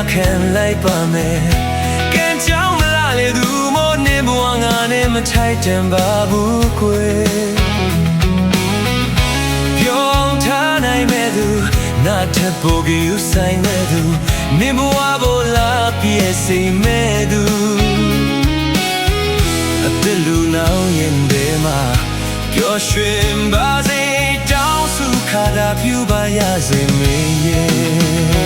can like me can jump la le du mo ne bo nga ne ma thai tan ba bu kwe pyong tha nai me du na the bo gi u sai me du ne bo wa bo la pie sei me du a de lu now yin de ma pyo shwin ba sei down su kha da pyu ba ya sei me yeah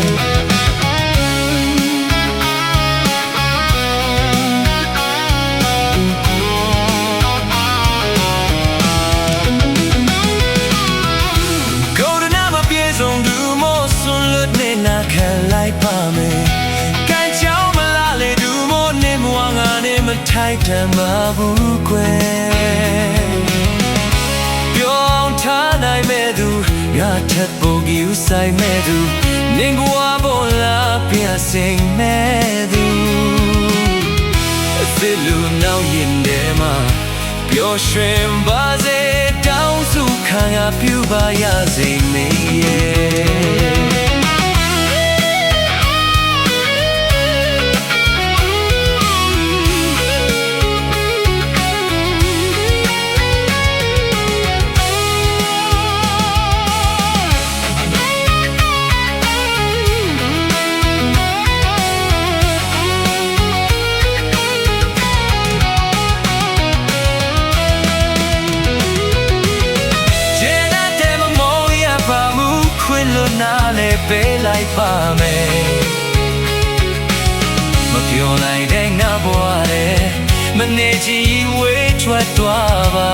ထိုက်တန်ပါဘူးကွယ်ပြောင်းထားနိုင်မဲ့သူငါထက်ပိုကြည့်ဆိုင်မဲ့သူနင်ကွာပေါ်လာပြစင်မဲ့သူအစ်လူနောက်ရင်ထဲမှာပျော်ရွှင်ပါစေတောင်းစုခံရပြပါရစေမေရဲ့ပေးလိုက်ပါမယ်မပြောလိုက်တဲ့ငါဘဝရဲ့မနေချင်ဝေးထွက်သွားပါ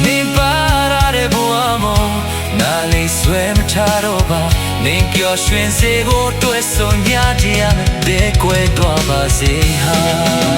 နေပါရတဲ့ဘဝမောနားလေးဆွဲမထားတော့ပါနေပြောရွှင်စေဖို့တွေ့ဆုံညတရားတဲ့ကွယ်သွားပါစေဟာ